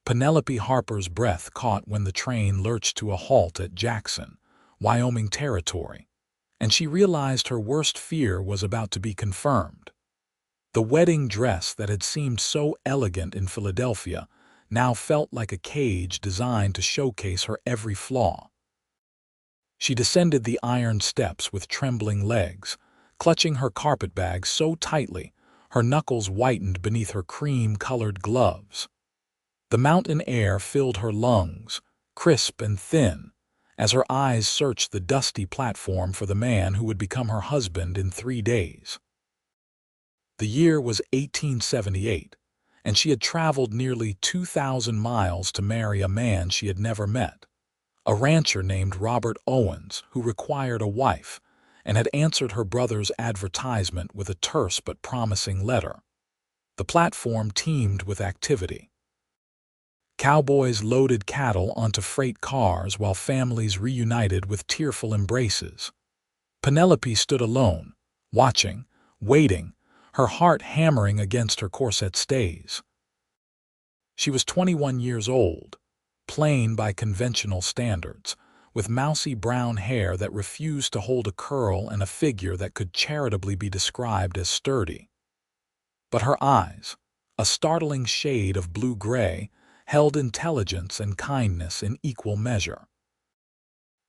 Penelope Harper's breath caught when the train lurched to a halt at Jackson, Wyoming Territory, and she realized her worst fear was about to be confirmed. The wedding dress that had seemed so elegant in Philadelphia now felt like a cage designed to showcase her every flaw. She descended the iron steps with trembling legs, clutching her carpetbag so tightly her knuckles whitened beneath her cream-colored gloves. The mountain air filled her lungs, crisp and thin, as her eyes searched the dusty platform for the man who would become her husband in 3 days. The year was 1878, and she had traveled nearly 2,000 miles to marry a man she had never met, a rancher named Robert Owens who required a wife and had answered her brother's advertisement with a terse but promising letter. The platform teemed with activity. Cowboys loaded cattle onto freight cars while families reunited with tearful embraces. Penelope stood alone, watching, waiting, her heart hammering against her corset stays. She was 21 years old, plain by conventional standards, with mousy brown hair that refused to hold a curl and a figure that could charitably be described as sturdy. But her eyes, a startling shade of blue-gray, held intelligence and kindness in equal measure.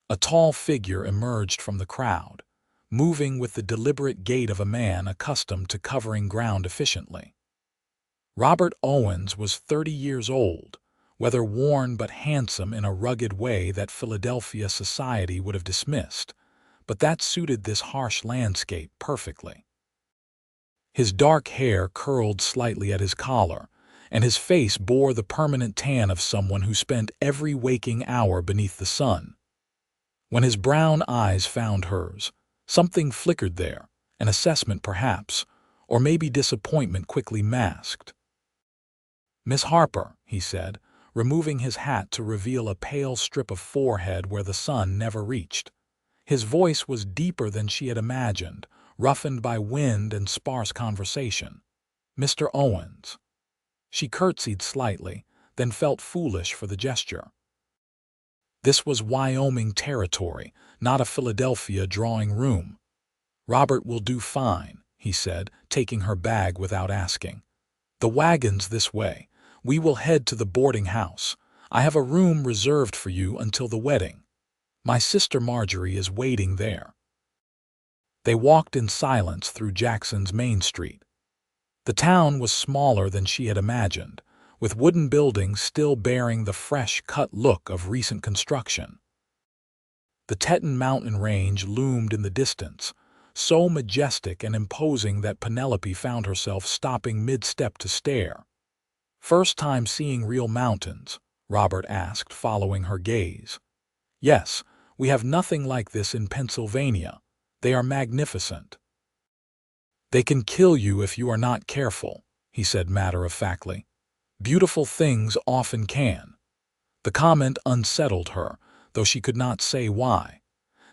A tall figure emerged from the crowd, moving with the deliberate gait of a man accustomed to covering ground efficiently. Robert Owens was 30 years old, weather-worn but handsome in a rugged way that Philadelphia society would have dismissed, but that suited this harsh landscape perfectly. His dark hair curled slightly at his collar, and his face bore the permanent tan of someone who spent every waking hour beneath the sun. When his brown eyes found hers, something flickered there, an assessment perhaps, or maybe disappointment quickly masked. "Miss Harper," he said, removing his hat to reveal a pale strip of forehead where the sun never reached. His voice was deeper than she had imagined, roughened by wind and sparse conversation. "Mr. Owens." She curtsied slightly, then felt foolish for the gesture. This was Wyoming Territory, not a Philadelphia drawing room. "Robert will do fine," he said, taking her bag without asking. "The wagon's this way. We will head to the boarding house. I have a room reserved for you until the wedding. My sister Marjorie is waiting there." They walked in silence through Jackson's Main Street. The town was smaller than she had imagined, with wooden buildings still bearing the fresh-cut look of recent construction. The Teton mountain range loomed in the distance, so majestic and imposing that Penelope found herself stopping mid-step to stare. "First time seeing real mountains?" Robert asked, following her gaze. "Yes, we have nothing like this in Pennsylvania. They are magnificent." "They can kill you if you are not careful," he said matter-of-factly. "Beautiful things often can." The comment unsettled her, though she could not say why.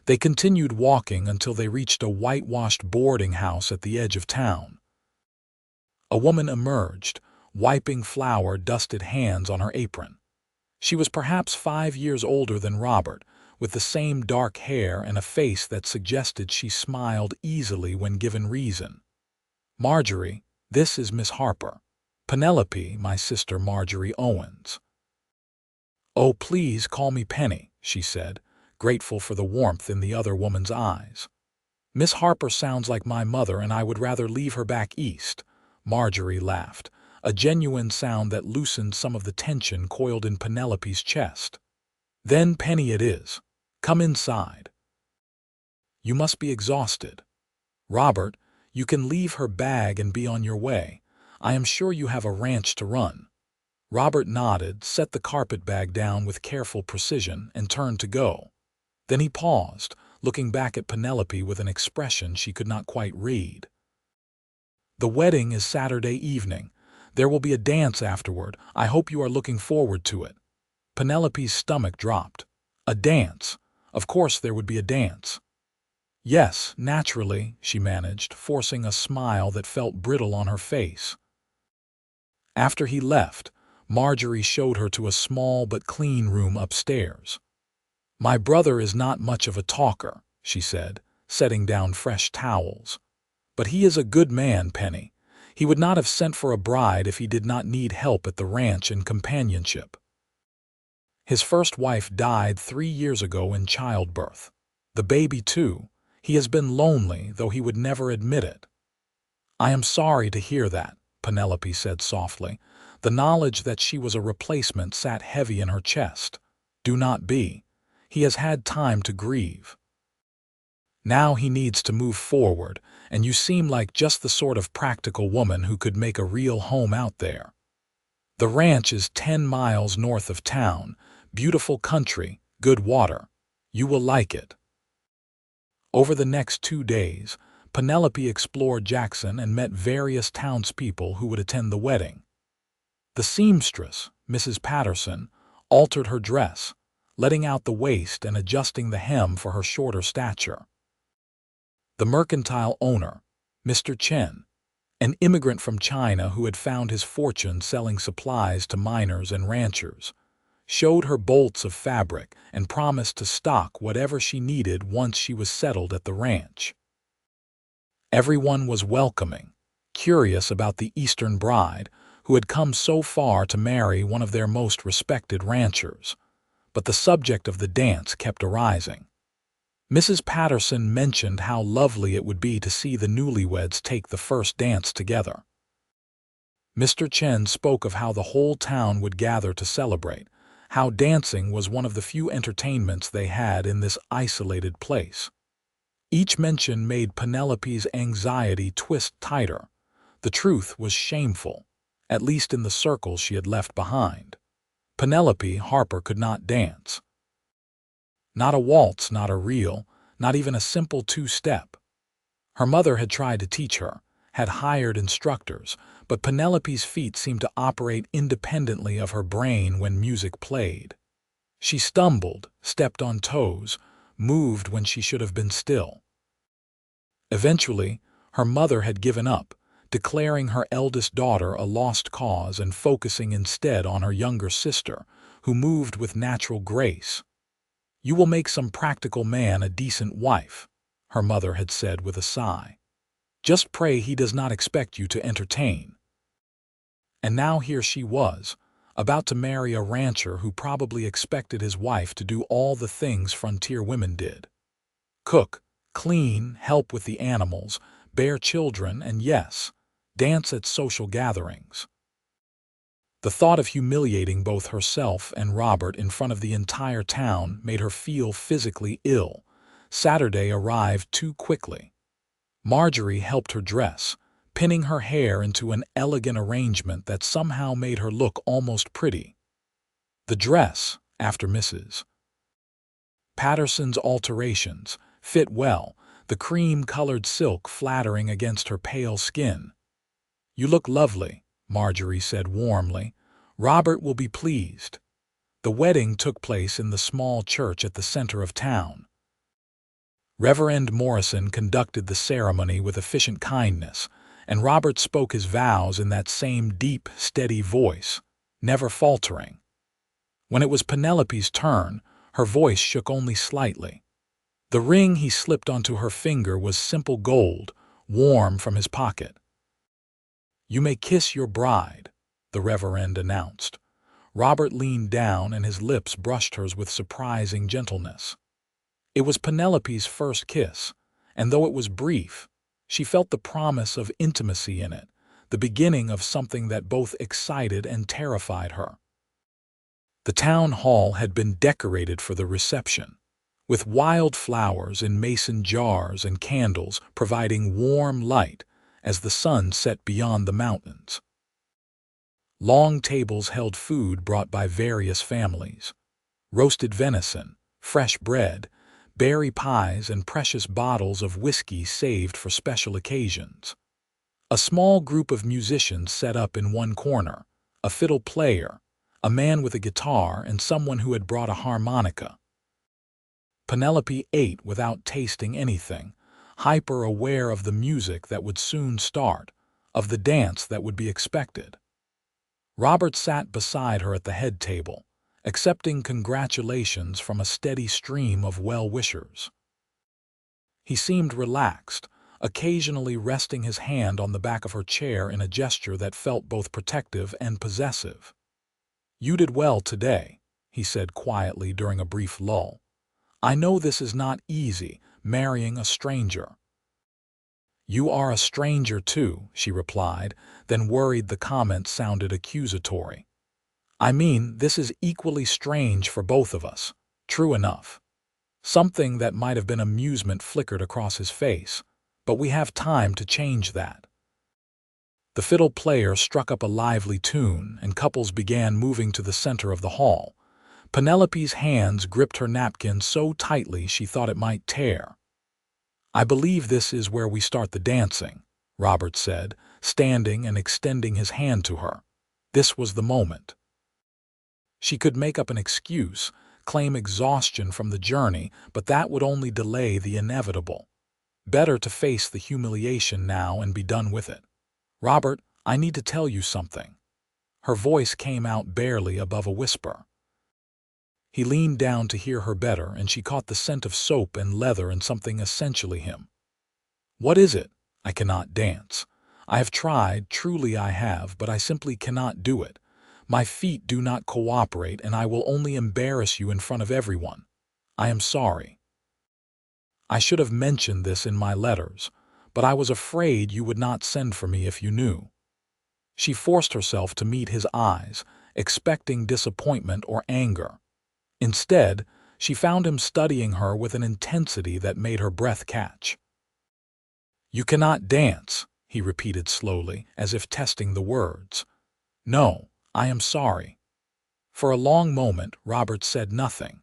They continued walking until they reached a whitewashed boarding house at the edge of town. A woman emerged, wiping flour-dusted hands on her apron. She was perhaps 5 years older than Robert, with the same dark hair and a face that suggested she smiled easily when given reason. "Marjorie, this is Miss Harper. Penelope, my sister Marjorie Owens." "Oh, please call me Penny," she said, grateful for the warmth in the other woman's eyes. "Miss Harper sounds like my mother, and I would rather leave her back east." Marjorie laughed, a genuine sound that loosened some of the tension coiled in Penelope's chest. "Then Penny it is. Come inside. You must be exhausted. Robert, you can leave her bag and be on your way. I am sure you have a ranch to run." Robert nodded, set the carpetbag down with careful precision, and turned to go. Then he paused, looking back at Penelope with an expression she could not quite read. "The wedding is Saturday evening. There will be a dance afterward. I hope you are looking forward to it." Penelope's stomach dropped. A dance? Of course there would be a dance. "Yes, naturally," she managed, forcing a smile that felt brittle on her face. After he left, Marjorie showed her to a small but clean room upstairs. "My brother is not much of a talker," she said, setting down fresh towels. "But he is a good man, Penny. He would not have sent for a bride if he did not need help at the ranch and companionship. His first wife died 3 years ago in childbirth. The baby, too. He has been lonely, though he would never admit it." "I am sorry to hear that," Penelope said softly. The knowledge that she was a replacement sat heavy in her chest. "Do not be. He has had time to grieve. Now he needs to move forward, and you seem like just the sort of practical woman who could make a real home out there. The ranch is 10 miles north of town, beautiful country, good water. You will like it." Over the next 2 days, Penelope explored Jackson and met various townspeople who would attend the wedding. The seamstress, Mrs. Patterson, altered her dress, letting out the waist and adjusting the hem for her shorter stature. The mercantile owner, Mr. Chen, an immigrant from China who had found his fortune selling supplies to miners and ranchers, showed her bolts of fabric and promised to stock whatever she needed once she was settled at the ranch. Everyone was welcoming, curious about the Eastern bride who had come so far to marry one of their most respected ranchers, but the subject of the dance kept arising. Mrs. Patterson mentioned how lovely it would be to see the newlyweds take the first dance together. Mr. Chen spoke of how the whole town would gather to celebrate, how dancing was one of the few entertainments they had in this isolated place. Each mention made Penelope's anxiety twist tighter. The truth was shameful, at least in the circle she had left behind. Penelope Harper could not dance. Not a waltz, not a reel, not even a simple two-step. Her mother had tried to teach her, had hired instructors, but Penelope's feet seemed to operate independently of her brain when music played. She stumbled, stepped on toes, moved when she should have been still. Eventually, her mother had given up, declaring her eldest daughter a lost cause and focusing instead on her younger sister, who moved with natural grace. "You will make some practical man a decent wife," her mother had said with a sigh. "Just pray he does not expect you to entertain." And now here she was, about to marry a rancher who probably expected his wife to do all the things frontier women did. Cook, clean, help with the animals, bear children, and yes, dance at social gatherings. The thought of humiliating both herself and Robert in front of the entire town made her feel physically ill. Saturday arrived too quickly. Marjorie helped her dress, pinning her hair into an elegant arrangement that somehow made her look almost pretty. The dress, after Mrs. Patterson's alterations, fit well, the cream-colored silk flattering against her pale skin. "You look lovely," Marjorie said warmly. "Robert will be pleased." The wedding took place in the small church at the center of town. Reverend Morrison conducted the ceremony with efficient kindness, and Robert spoke his vows in that same deep, steady voice, never faltering. When it was Penelope's turn, her voice shook only slightly. The ring he slipped onto her finger was simple gold, warm from his pocket. "You may kiss your bride," the Reverend announced. Robert leaned down and his lips brushed hers with surprising gentleness. It was Penelope's first kiss, and though it was brief, she felt the promise of intimacy in it, the beginning of something that both excited and terrified her. The town hall had been decorated for the reception, with wild flowers in mason jars and candles providing warm light as the sun set beyond the mountains. Long tables held food brought by various families: roasted venison, fresh bread, berry pies, and precious bottles of whiskey saved for special occasions. A small group of musicians set up in one corner, a fiddle player, a man with a guitar, and someone who had brought a harmonica. Penelope ate without tasting anything, hyper-aware of the music that would soon start, of the dance that would be expected. Robert sat beside her at the head table, accepting congratulations from a steady stream of well-wishers. He seemed relaxed, occasionally resting his hand on the back of her chair in a gesture that felt both protective and possessive. "You did well today," he said quietly during a brief lull. "I know this is not easy, marrying a stranger." "You are a stranger too," she replied, then worried the comment sounded accusatory. "I mean, this is equally strange for both of us." True enough. Something that might have been amusement flickered across his face, but we have time to change that. The fiddle player struck up a lively tune, and couples began moving to the center of the hall. Penelope's hands gripped her napkin so tightly she thought it might tear. "I believe this is where we start the dancing," Robert said, standing and extending his hand to her. This was the moment. She could make up an excuse, claim exhaustion from the journey, but that would only delay the inevitable. Better to face the humiliation now and be done with it. "Robert, I need to tell you something." Her voice came out barely above a whisper. He leaned down to hear her better, and she caught the scent of soap and leather and something essentially him. "What is it?" "I cannot dance. I have tried, truly I have, but I simply cannot do it. My feet do not cooperate, and I will only embarrass you in front of everyone. I am sorry. I should have mentioned this in my letters, but I was afraid you would not send for me if you knew." She forced herself to meet his eyes, expecting disappointment or anger. Instead, she found him studying her with an intensity that made her breath catch. "You cannot dance," he repeated slowly, as if testing the words. "No, I am sorry." For a long moment, Robert said nothing.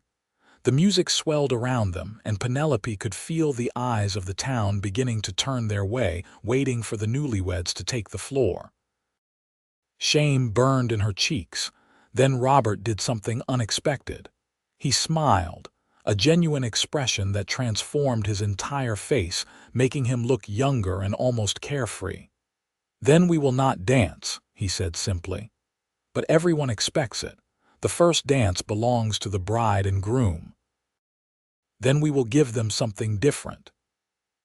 The music swelled around them, and Penelope could feel the eyes of the town beginning to turn their way, waiting for the newlyweds to take the floor. Shame burned in her cheeks. Then Robert did something unexpected. He smiled, a genuine expression that transformed his entire face, making him look younger and almost carefree. "Then we will not dance," he said simply. "But everyone expects it. The first dance belongs to the bride and groom. Then we will give them something different."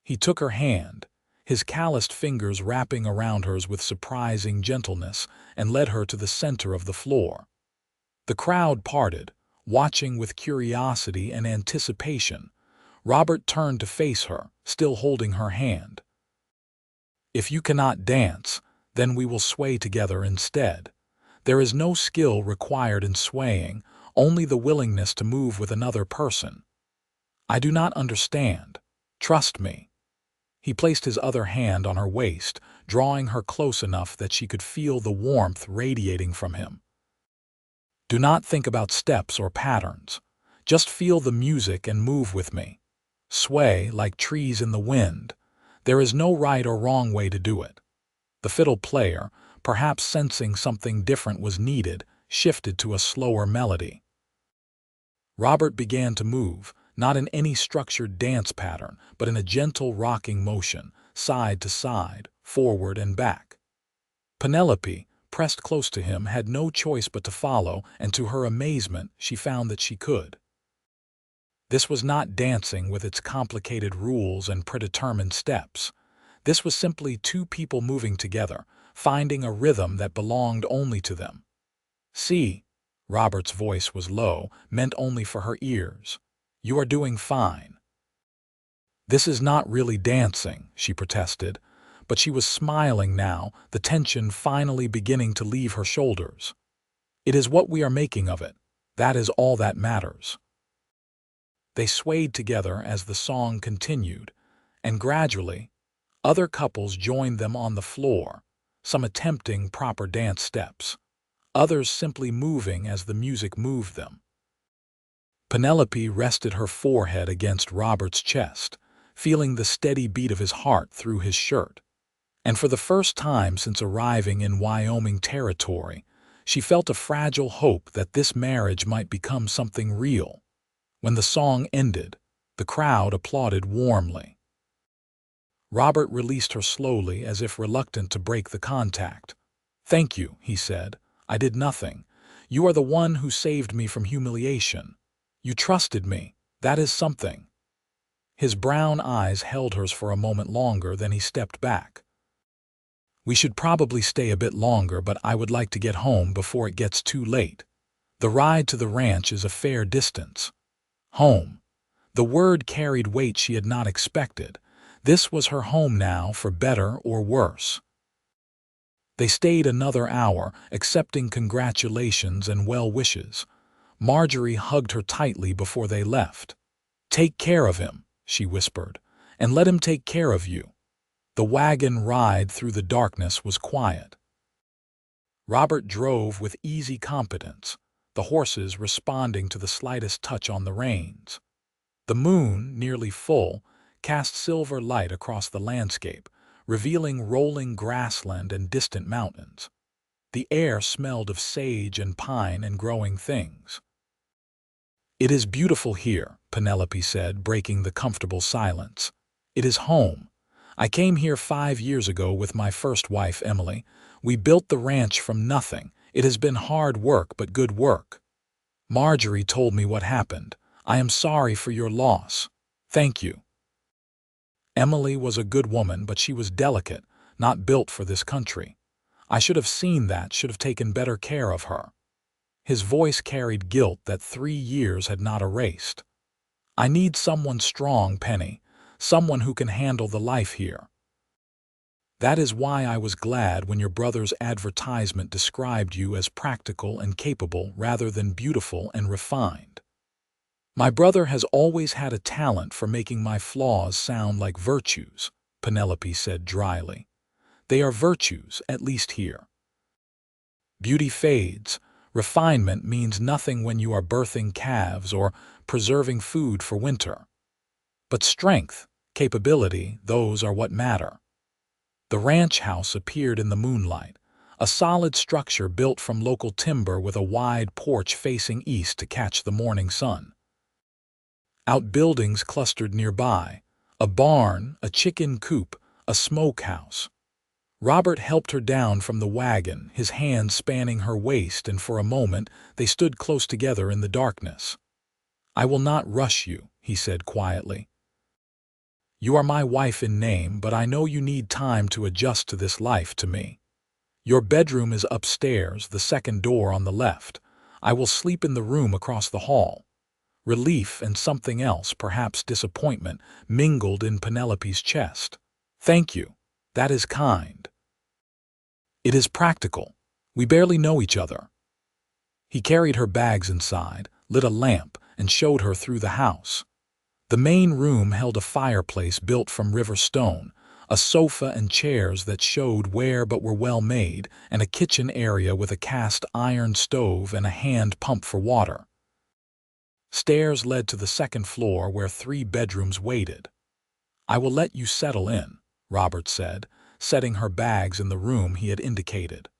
He took her hand, his calloused fingers wrapping around hers with surprising gentleness, and led her to the center of the floor. The crowd parted, watching with curiosity and anticipation. Robert turned to face her, still holding her hand. "If you cannot dance, then we will sway together instead. There is no skill required in swaying, only the willingness to move with another person. I do not understand. Trust me." He placed his other hand on her waist, drawing her close enough that she could feel the warmth radiating from him. "Do not think about steps or patterns. Just feel the music and move with me. Sway like trees in the wind. There is no right or wrong way to do it." The fiddle player, perhaps sensing something different was needed, shifted to a slower melody. Robert began to move, not in any structured dance pattern, but in a gentle rocking motion, side to side, forward and back. Penelope, pressed close to him, had no choice but to follow, and to her amazement, she found that she could. This was not dancing with its complicated rules and predetermined steps. This was simply two people moving together, finding a rhythm that belonged only to them. "See," Robert's voice was low, meant only for her ears. "You are doing fine." "This is not really dancing," she protested, but she was smiling now, the tension finally beginning to leave her shoulders. "It is what we are making of it. That is all that matters." They swayed together as the song continued, and gradually, other couples joined them on the floor, some attempting proper dance steps, others simply moving as the music moved them. Penelope rested her forehead against Robert's chest, feeling the steady beat of his heart through his shirt. And for the first time since arriving in Wyoming Territory, she felt a fragile hope that this marriage might become something real. When the song ended, the crowd applauded warmly. Robert released her slowly, as if reluctant to break the contact. "Thank you," he said. I did nothing. You are the one who saved me from humiliation. You trusted me. That is something." His brown eyes held hers for a moment longer, then he stepped back. "We should probably stay a bit longer, but I would like to get home before it gets too late. The ride to the ranch is a fair distance." Home. The word carried weight she had not expected. This was her home now, for better or worse. They stayed another hour, accepting congratulations and well wishes. Marjorie hugged her tightly before they left. "Take care of him," she whispered, "and let him take care of you." The wagon ride through the darkness was quiet. Robert drove with easy competence, the horses responding to the slightest touch on the reins. The moon, nearly full, cast silver light across the landscape, revealing rolling grassland and distant mountains. The air smelled of sage and pine and growing things. "It is beautiful here," Penelope said, breaking the comfortable silence. "It is home. I came here 5 years ago with my first wife, Emily. We built the ranch from nothing. It has been hard work, but good work. Marjorie told me what happened. I am sorry for your loss. Thank you." Emily was a good woman, but she was delicate, not built for this country. I should have seen that, should have taken better care of her. His voice carried guilt that 3 years had not erased. "I need someone strong, Penny. Someone who can handle the life here. That is why I was glad when your brother's advertisement described you as practical and capable rather than beautiful and refined." "My brother has always had a talent for making my flaws sound like virtues," Penelope said dryly. "They are virtues, at least here. Beauty fades. Refinement means nothing when you are birthing calves or preserving food for winter. But strength, capability, those are what matter." The ranch house appeared in the moonlight, a solid structure built from local timber with a wide porch facing east to catch the morning sun. Outbuildings clustered nearby, a barn, a chicken coop, a smokehouse. Robert helped her down from the wagon, his hands spanning her waist, and for a moment they stood close together in the darkness. "I will not rush you," he said quietly. "You are my wife in name, but I know you need time to adjust to this life to me. Your bedroom is upstairs, the second door on the left. I will sleep in the room across the hall." Relief and something else, perhaps disappointment, mingled in Penelope's chest. "Thank you. That is kind. It is practical. We barely know each other." He carried her bags inside, lit a lamp, and showed her through the house. The main room held a fireplace built from river stone, a sofa and chairs that showed wear but were well made, and a kitchen area with a cast iron stove and a hand pump for water. Stairs led to the second floor where 3 bedrooms waited. "I will let you settle in," Robert said, setting her bags in the room he had indicated.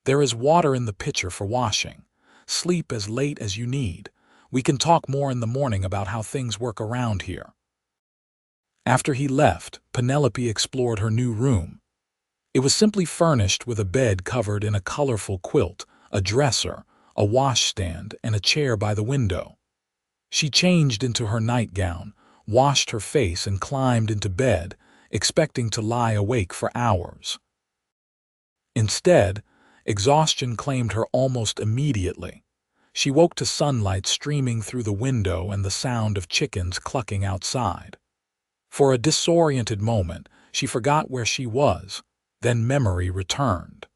"There is water in the pitcher for washing. Sleep as late as you need. We can talk more in the morning about how things work around here." After he left, Penelope explored her new room. It was simply furnished with a bed covered in a colorful quilt, a dresser, a washstand, and a chair by the window. She changed into her nightgown, washed her face, and climbed into bed, expecting to lie awake for hours. Instead, exhaustion claimed her almost immediately. She woke to sunlight streaming through the window and the sound of chickens clucking outside. For a disoriented moment, she forgot where she was, then memory returned.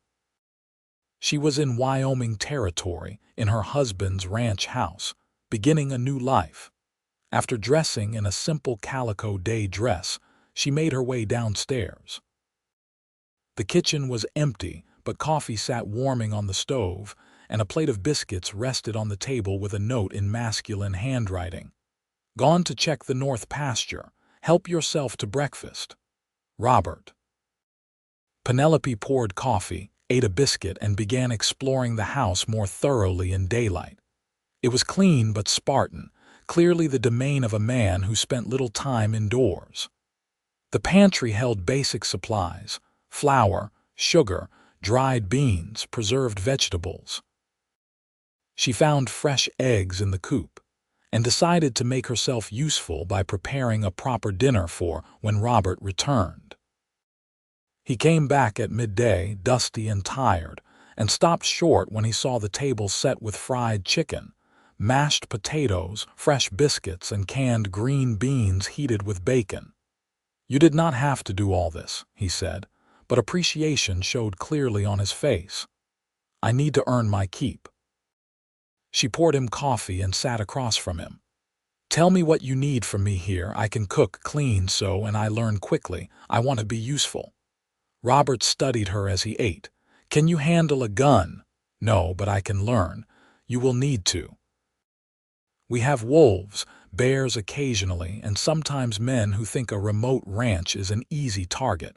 She was in Wyoming Territory, in her husband's ranch house, beginning a new life. After dressing in a simple calico day dress, she made her way downstairs. The kitchen was empty, but coffee sat warming on the stove, and a plate of biscuits rested on the table with a note in masculine handwriting. "Gone to check the north pasture. Help yourself to breakfast. Robert." Penelope poured coffee, ate a biscuit, and began exploring the house more thoroughly in daylight. It was clean but Spartan, clearly the domain of a man who spent little time indoors. The pantry held basic supplies: flour, sugar, dried beans, preserved vegetables. She found fresh eggs in the coop and decided to make herself useful by preparing a proper dinner for when Robert returned. He came back at midday, dusty and tired, and stopped short when he saw the table set with fried chicken, mashed potatoes, fresh biscuits, and canned green beans heated with bacon. "You did not have to do all this," he said, but appreciation showed clearly on his face. "I need to earn my keep." She poured him coffee and sat across from him. "Tell me what you need from me here. I can cook, clean, sew, and I learn quickly. I want to be useful." Robert studied her as he ate. "Can you handle a gun?" "No, but I can learn. You will need to. We have wolves, bears occasionally, and sometimes men who think a remote ranch is an easy target.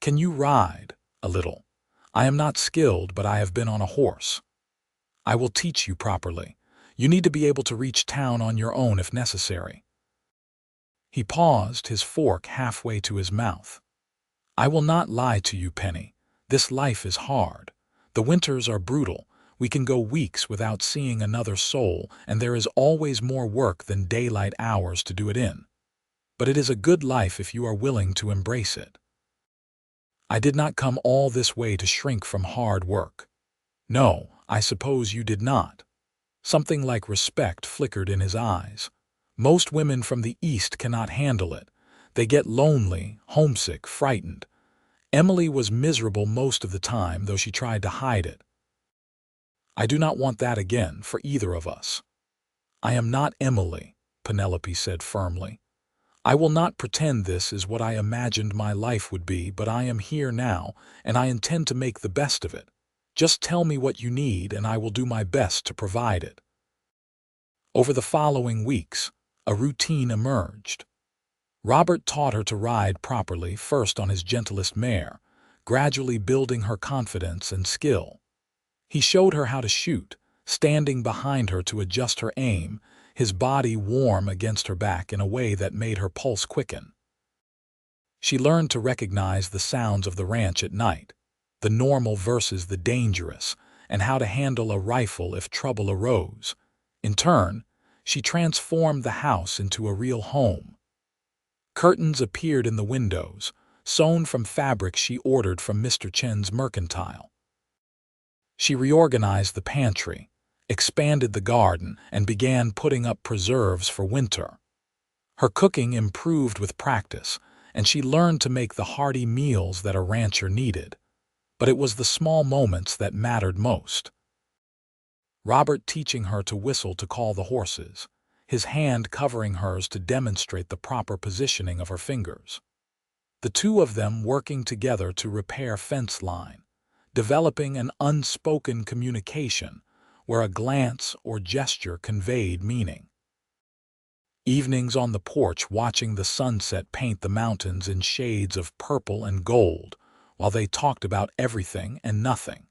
Can you ride?" "A little. I am not skilled, but I have been on a horse." "I will teach you properly. You need to be able to reach town on your own if necessary." He paused, his fork halfway to his mouth. "I will not lie to you, Penny. This life is hard. The winters are brutal. We can go weeks without seeing another soul, and there is always more work than daylight hours to do it in. But it is a good life if you are willing to embrace it. I did not come all this way to shrink from hard work." "No, I suppose you did not." Something like respect flickered in his eyes. "Most women from the East cannot handle it. They get lonely, homesick, frightened. Emily was miserable most of the time, though she tried to hide it. I do not want that again for either of us." "I am not Emily," Penelope said firmly. "I will not pretend this is what I imagined my life would be, but I am here now, and I intend to make the best of it. Just tell me what you need, and I will do my best to provide it." Over the following weeks, a routine emerged. Robert taught her to ride properly, first on his gentlest mare, gradually building her confidence and skill. He showed her how to shoot, standing behind her to adjust her aim, his body warm against her back in a way that made her pulse quicken. She learned to recognize the sounds of the ranch at night, the normal versus the dangerous, and how to handle a rifle if trouble arose. In turn, she transformed the house into a real home. Curtains appeared in the windows, sewn from fabric she ordered from Mr. Chen's mercantile. She reorganized the pantry, expanded the garden, and began putting up preserves for winter. Her cooking improved with practice, and she learned to make the hearty meals that a rancher needed. But it was the small moments that mattered most. Robert teaching her to whistle to call the horses, his hand covering hers to demonstrate the proper positioning of her fingers. The two of them working together to repair fence line, developing an unspoken communication where a glance or gesture conveyed meaning. Evenings on the porch watching the sunset paint the mountains in shades of purple and gold while they talked about everything and nothing.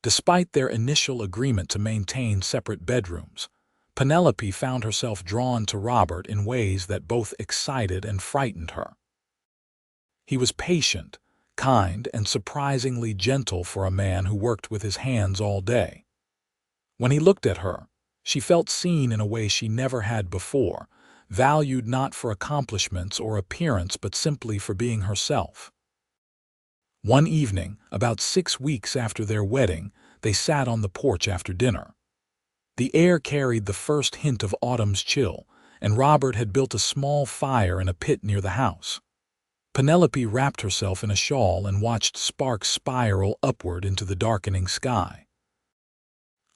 Despite their initial agreement to maintain separate bedrooms, Penelope found herself drawn to Robert in ways that both excited and frightened her. He was patient, kind, and surprisingly gentle for a man who worked with his hands all day. When he looked at her, she felt seen in a way she never had before, valued not for accomplishments or appearance but simply for being herself. One evening, about 6 weeks after their wedding, they sat on the porch after dinner. The air carried the first hint of autumn's chill, and Robert had built a small fire in a pit near the house. Penelope wrapped herself in a shawl and watched sparks spiral upward into the darkening sky.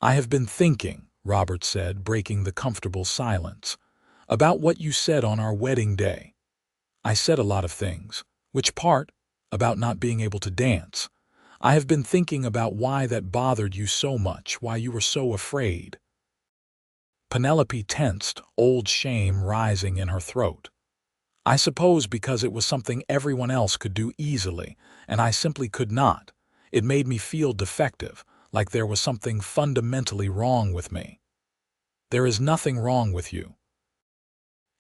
"I have been thinking," Robert said, breaking the comfortable silence, "about what you said on our wedding day." "I said a lot of things." "Which part?" "About not being able to dance. I have been thinking about why that bothered you so much, why you were so afraid." Penelope tensed, old shame rising in her throat. "I suppose because it was something everyone else could do easily, and I simply could not. It made me feel defective, like there was something fundamentally wrong with me." "There is nothing wrong with you."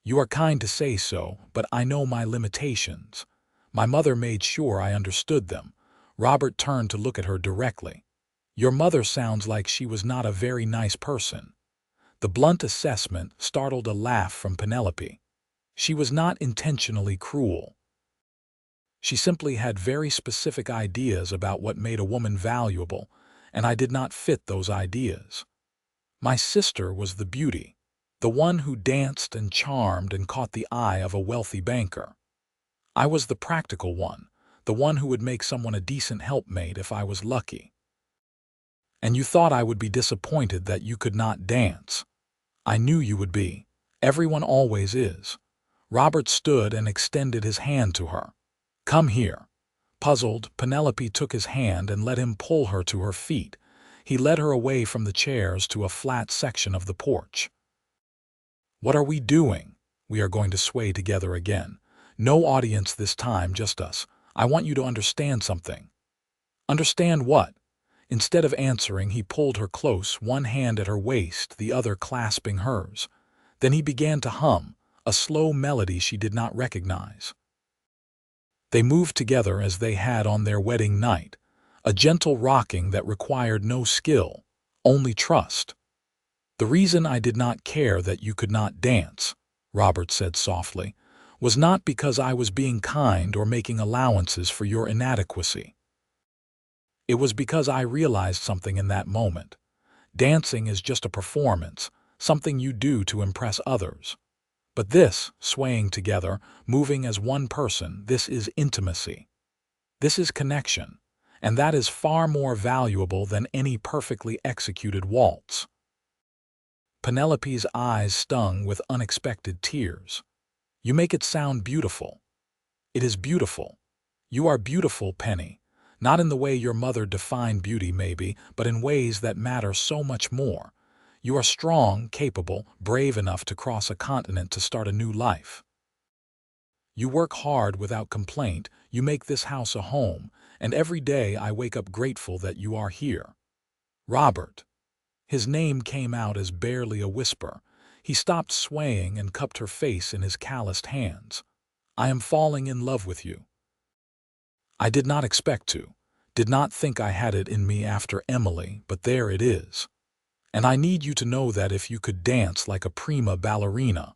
"You are kind to say so, but I know my limitations. My mother made sure I understood them." Robert turned to look at her directly. "Your mother sounds like she was not a very nice person." The blunt assessment startled a laugh from Penelope. "She was not intentionally cruel. She simply had very specific ideas about what made a woman valuable, and I did not fit those ideas. My sister was the beauty, the one who danced and charmed and caught the eye of a wealthy banker. I was the practical one, the one who would make someone a decent helpmate if I was lucky. And you thought I would be disappointed that you could not dance. I knew you would be. Everyone always is." Robert stood and extended his hand to her. "Come here." Puzzled, Penelope took his hand and let him pull her to her feet. He led her away from the chairs to a flat section of the porch. "What are we doing?" "We are going to sway together again. No audience this time, just us. I want you to understand something." "Understand what?" Instead of answering, he pulled her close, one hand at her waist, the other clasping hers. Then he began to hum, a slow melody she did not recognize. They moved together as they had on their wedding night, a gentle rocking that required no skill, only trust. "The reason I did not care that you could not dance," Robert said softly, "was not because I was being kind or making allowances for your inadequacy. It was because I realized something in that moment. Dancing is just a performance, something you do to impress others. But this, swaying together, moving as one person, this is intimacy. This is connection, and that is far more valuable than any perfectly executed waltz." Penelope's eyes stung with unexpected tears. "You make it sound beautiful." "It is beautiful. You are beautiful, Penny. Not in the way your mother defined beauty, maybe, but in ways that matter so much more. You are strong, capable, brave enough to cross a continent to start a new life. You work hard without complaint, you make this house a home, and every day I wake up grateful that you are here." "Robert." His name came out as barely a whisper. He stopped swaying and cupped her face in his calloused hands. "I am falling in love with you. I did not expect to, did not think I had it in me after Emily, but there it is. And I need you to know that if you could dance like a prima ballerina,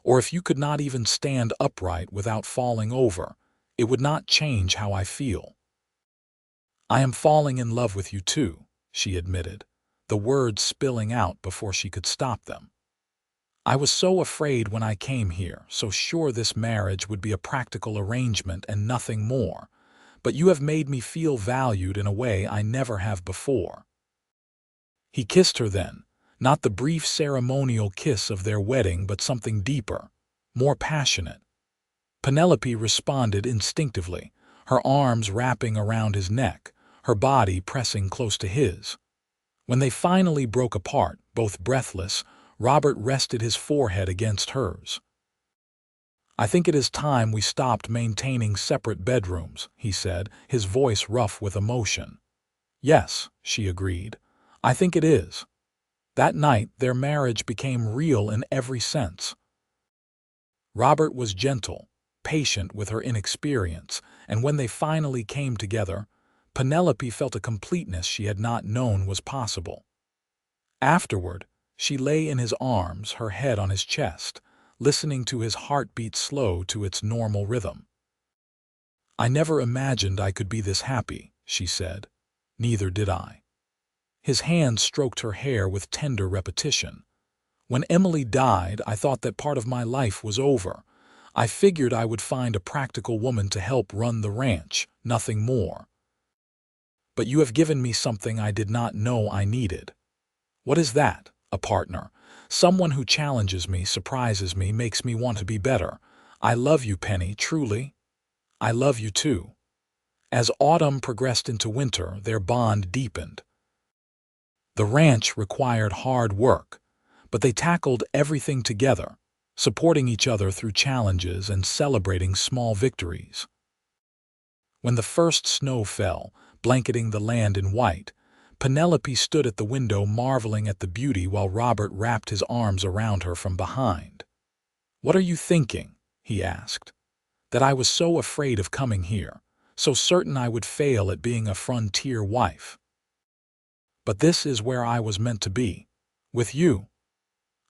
or if you could not even stand upright without falling over, it would not change how I feel." "I am falling in love with you too," she admitted, the words spilling out before she could stop them. "I was so afraid when I came here, so sure this marriage would be a practical arrangement and nothing more. But you have made me feel valued in a way I never have before." He kissed her then, not the brief ceremonial kiss of their wedding, but something deeper, more passionate. Penelope responded instinctively, her arms wrapping around his neck, her body pressing close to his. When they finally broke apart, both breathless, Robert rested his forehead against hers. "I think it is time we stopped maintaining separate bedrooms," he said, his voice rough with emotion. "Yes," she agreed. "I think it is." That night, their marriage became real in every sense. Robert was gentle, patient with her inexperience, and when they finally came together, Penelope felt a completeness she had not known was possible. Afterward, she lay in his arms, her head on his chest, listening to his heartbeat slow to its normal rhythm. "I never imagined I could be this happy," she said. "Neither did I." His hand stroked her hair with tender repetition. "When Emily died, I thought that part of my life was over. I figured I would find a practical woman to help run the ranch, nothing more. But you have given me something I did not know I needed." "What is that?" "A partner. Someone who challenges me, surprises me, makes me want to be better. I love you, Penny, truly. I love you too." As autumn progressed into winter, their bond deepened. The ranch required hard work, but they tackled everything together, supporting each other through challenges and celebrating small victories. When the first snow fell, blanketing the land in white, Penelope stood at the window marveling at the beauty while Robert wrapped his arms around her from behind. "What are you thinking?" he asked. "That I was so afraid of coming here, so certain I would fail at being a frontier wife. But this is where I was meant to be, with you.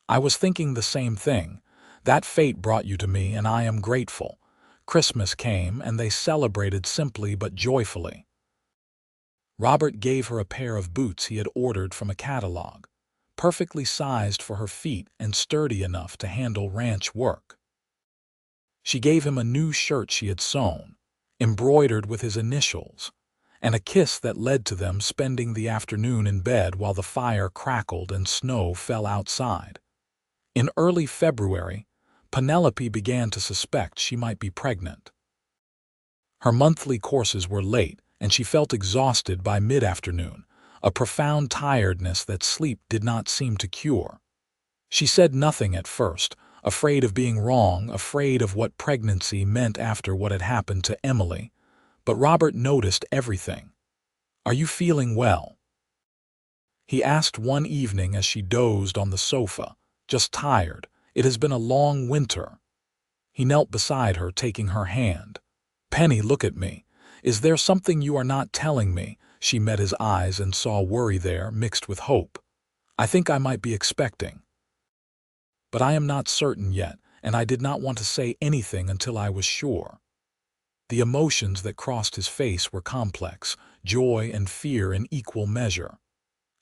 I was thinking the same thing. That fate brought you to me, and I am grateful. Christmas came, and they celebrated simply but joyfully. Robert gave her a pair of boots he had ordered from a catalog, perfectly sized for her feet and sturdy enough to handle ranch work. She gave him a new shirt she had sewn, embroidered with his initials, and a kiss that led to them spending the afternoon in bed while the fire crackled and snow fell outside. In early February, Penelope began to suspect she might be pregnant. Her monthly courses were late, and she felt exhausted by mid-afternoon, a profound tiredness that sleep did not seem to cure. She said nothing at first, afraid of being wrong, afraid of what pregnancy meant after what had happened to Emily, but Robert noticed everything. "Are you feeling well?" he asked one evening as she dozed on the sofa. "Just tired. It has been a long winter." He knelt beside her, taking her hand. "Penny, look at me. Is there something you are not telling me?" She met his eyes and saw worry there, mixed with hope. "I think I might be expecting. But I am not certain yet, and I did not want to say anything until I was sure." The emotions that crossed his face were complex, joy and fear in equal measure.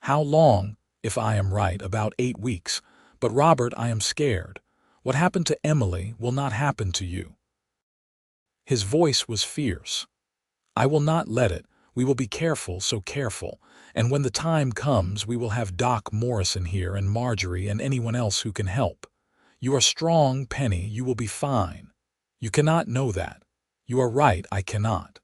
"How long?" "If I am right, about 8 weeks. But Robert, I am scared. What happened to Emily will not happen to you." His voice was fierce. "I will not let it. We will be careful, so careful. And when the time comes, we will have Doc Morrison here and Marjorie and anyone else who can help. You are strong, Penny. You will be fine. You cannot know that. You are right, I cannot.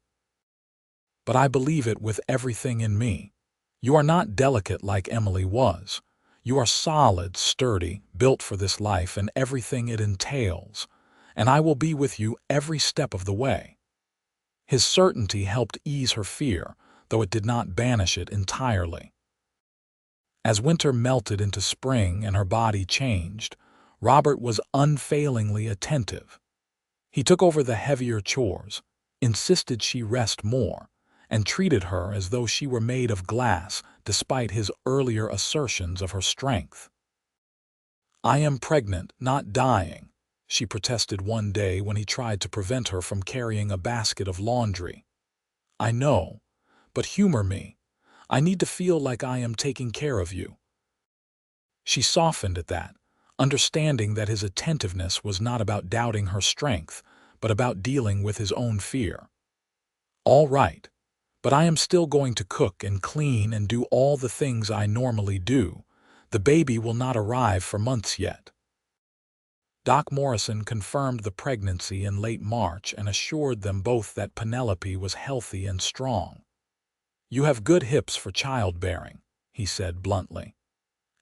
But I believe it with everything in me. You are not delicate like Emily was. You are solid, sturdy, built for this life and everything it entails. And I will be with you every step of the way." His certainty helped ease her fear, though it did not banish it entirely. As winter melted into spring and her body changed, Robert was unfailingly attentive. He took over the heavier chores, insisted she rest more, and treated her as though she were made of glass despite his earlier assertions of her strength. "I am pregnant, not dying," she protested one day when he tried to prevent her from carrying a basket of laundry. "I know, but humor me. I need to feel like I am taking care of you." She softened at that, understanding that his attentiveness was not about doubting her strength, but about dealing with his own fear. "All right, but I am still going to cook and clean and do all the things I normally do. The baby will not arrive for months yet." Doc Morrison confirmed the pregnancy in late March and assured them both that Penelope was healthy and strong. "You have good hips for childbearing," he said bluntly.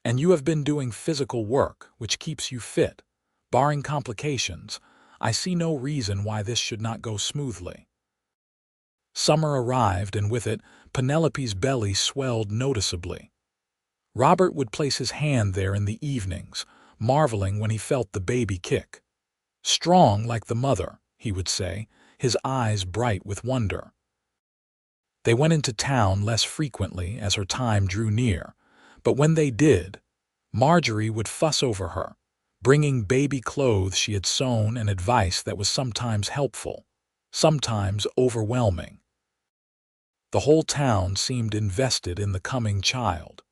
"And you have been doing physical work, which keeps you fit. Barring complications, I see no reason why this should not go smoothly." Summer arrived, and with it, Penelope's belly swelled noticeably. Robert would place his hand there in the evenings, marveling when he felt the baby kick. "Strong like the mother," he would say, his eyes bright with wonder. They went into town less frequently as her time drew near, but when they did, Marjorie would fuss over her, bringing baby clothes she had sewn and advice that was sometimes helpful, sometimes overwhelming. The whole town seemed invested in the coming child,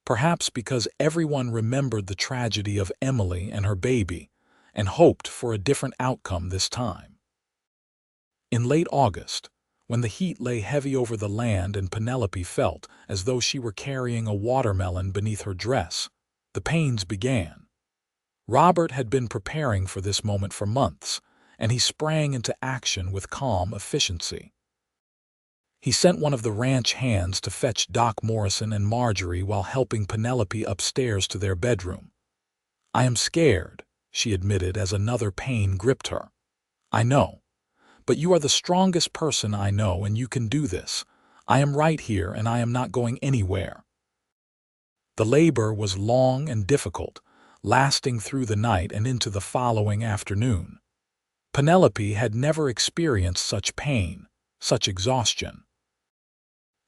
perhaps because everyone remembered the tragedy of Emily and her baby and hoped for a different outcome this time. In late August, when the heat lay heavy over the land and Penelope felt as though she were carrying a watermelon beneath her dress, the pains began. Robert had been preparing for this moment for months, and he sprang into action with calm efficiency. He sent one of the ranch hands to fetch Doc Morrison and Marjorie while helping Penelope upstairs to their bedroom. "I am scared," she admitted as another pain gripped her. "I know. But you are the strongest person I know, and you can do this. I am right here, and I am not going anywhere." The labor was long and difficult, lasting through the night and into the following afternoon. Penelope had never experienced such pain, such exhaustion.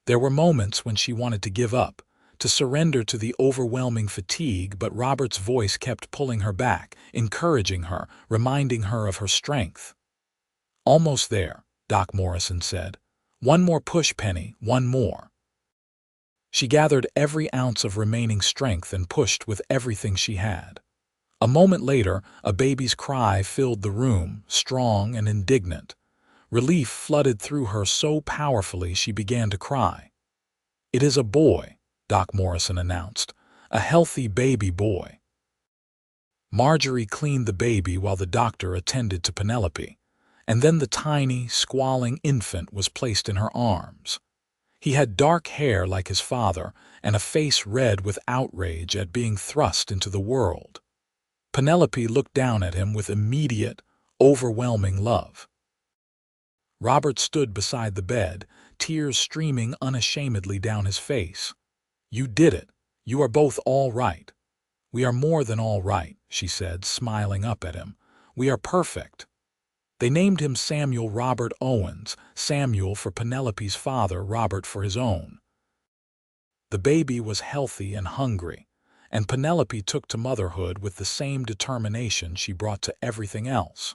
There were moments when she wanted to give up, to surrender to the overwhelming fatigue, but Robert's voice kept pulling her back, encouraging her, reminding her of her strength. "Almost there," Doc Morrison said. "One more push, Penny, one more." She gathered every ounce of remaining strength and pushed with everything she had. A moment later, a baby's cry filled the room, strong and indignant. Relief flooded through her so powerfully she began to cry. "It is a boy," Doc Morrison announced. "A healthy baby boy." Marjorie cleaned the baby while the doctor attended to Penelope, and then the tiny, squalling infant was placed in her arms. He had dark hair like his father and a face red with outrage at being thrust into the world. Penelope looked down at him with immediate, overwhelming love. Robert stood beside the bed, tears streaming unashamedly down his face. "You did it. You are both all right." "We are more than all right," she said, smiling up at him. "We are perfect." They named him Samuel Robert Owens, Samuel for Penelope's father, Robert for his own. The baby was healthy and hungry, and Penelope took to motherhood with the same determination she brought to everything else.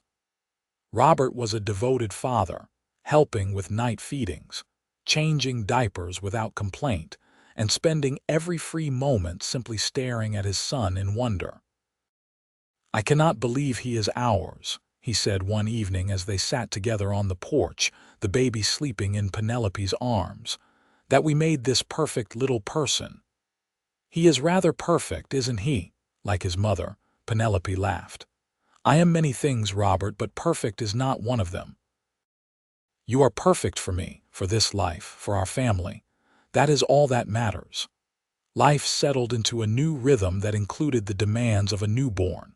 Robert was a devoted father, helping with night feedings, changing diapers without complaint, and spending every free moment simply staring at his son in wonder. "I cannot believe he is ours," he said one evening as they sat together on the porch, the baby sleeping in Penelope's arms, "that we made this perfect little person." "He is rather perfect, isn't he?" Like his mother, Penelope laughed. "I am many things, Robert, but perfect is not one of them." "You are perfect for me, for this life, for our family. That is all that matters." Life settled into a new rhythm that included the demands of a newborn.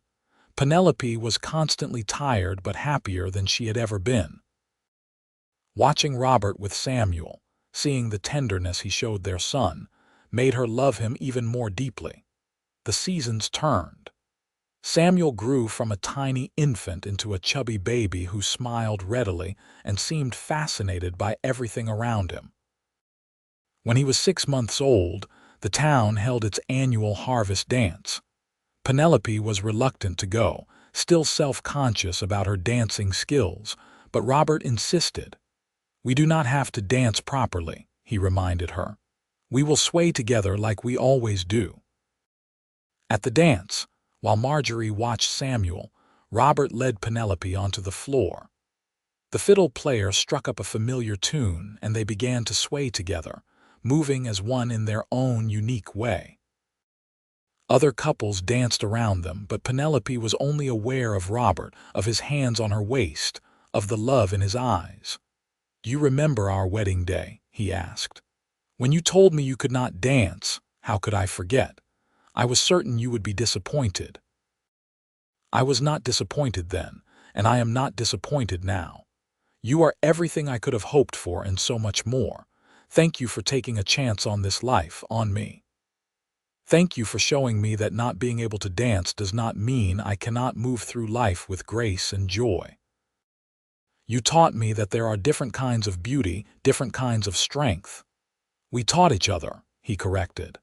Penelope was constantly tired but happier than she had ever been. Watching Robert with Samuel, seeing the tenderness he showed their son, made her love him even more deeply. The seasons turned. Samuel grew from a tiny infant into a chubby baby who smiled readily and seemed fascinated by everything around him. When he was 6 months old, the town held its annual harvest dance. Penelope was reluctant to go, still self-conscious about her dancing skills, but Robert insisted. "We do not have to dance properly," he reminded her. "We will sway together like we always do." At the dance, while Marjorie watched Samuel, Robert led Penelope onto the floor. The fiddle player struck up a familiar tune, and they began to sway together, moving as one in their own unique way. Other couples danced around them, but Penelope was only aware of Robert, of his hands on her waist, of the love in his eyes. "Do you remember our wedding day?" he asked. "When you told me you could not dance, how could I forget? I was certain you would be disappointed." "I was not disappointed then, and I am not disappointed now. You are everything I could have hoped for and so much more. Thank you for taking a chance on this life, on me. Thank you for showing me that not being able to dance does not mean I cannot move through life with grace and joy. You taught me that there are different kinds of beauty, different kinds of strength." "We taught each other," he corrected.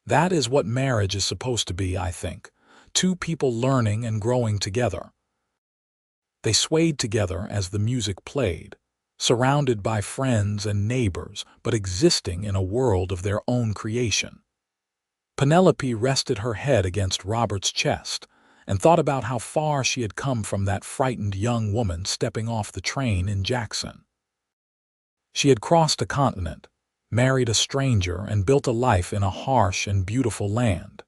"That is what marriage is supposed to be, I think. Two people learning and growing together." They swayed together as the music played, surrounded by friends and neighbors, but existing in a world of their own creation. Penelope rested her head against Robert's chest and thought about how far she had come from that frightened young woman stepping off the train in Jackson. She had crossed a continent, married a stranger, and built a life in a harsh and beautiful land.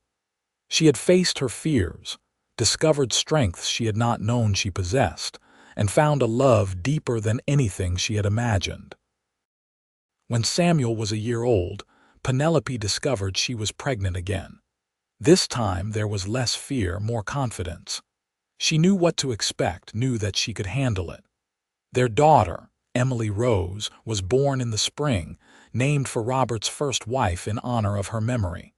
She had faced her fears, discovered strengths she had not known she possessed, and found a love deeper than anything she had imagined. When Samuel was a year old, Penelope discovered she was pregnant again. This time there was less fear, more confidence. She knew what to expect, knew that she could handle it. Their daughter, Emily Rose, was born in the spring, named for Robert's first wife in honor of her memory.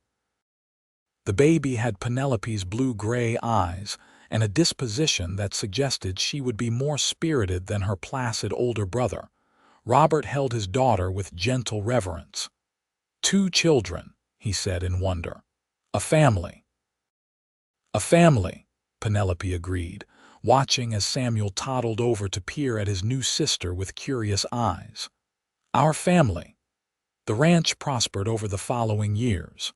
The baby had Penelope's blue-gray eyes and a disposition that suggested she would be more spirited than her placid older brother. Robert held his daughter with gentle reverence. "2 children," he said in wonder. "A family." "A family," Penelope agreed, watching as Samuel toddled over to peer at his new sister with curious eyes. "Our family." The ranch prospered over the following years.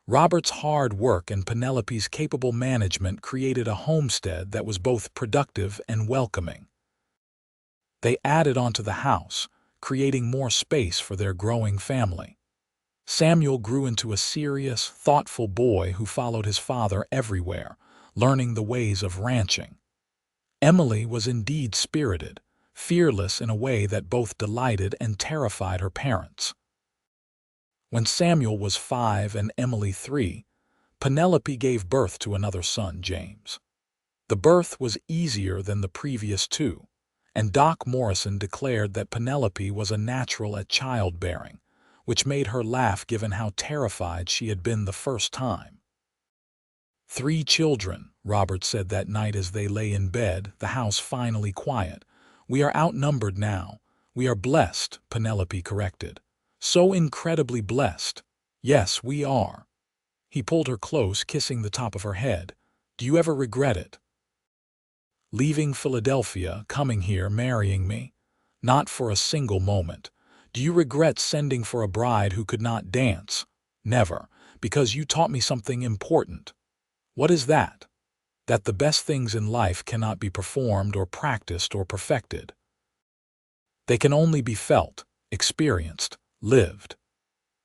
Robert's hard work and Penelope's capable management created a homestead that was both productive and welcoming. They added onto the house, creating more space for their growing family. Samuel grew into a serious, thoughtful boy who followed his father everywhere, learning the ways of ranching. Emily was indeed spirited, fearless in a way that both delighted and terrified her parents. When Samuel was 5 and Emily 3, Penelope gave birth to another son, James. The birth was easier than the previous 2, and Doc Morrison declared that Penelope was a natural at childbearing, which made her laugh given how terrified she had been the first time. "3 children," Robert said that night as they lay in bed, the house finally quiet. "We are outnumbered now. We are blessed," Penelope corrected. "So incredibly blessed." "Yes, we are." He pulled her close, kissing the top of her head. "Do you ever regret it? Leaving Philadelphia, coming here, marrying me?" "Not for a single moment." "Do you regret sending for a bride who could not dance?" "Never, because you taught me something important." "What is that?" "That the best things in life cannot be performed or practiced or perfected. They can only be felt, experienced, lived.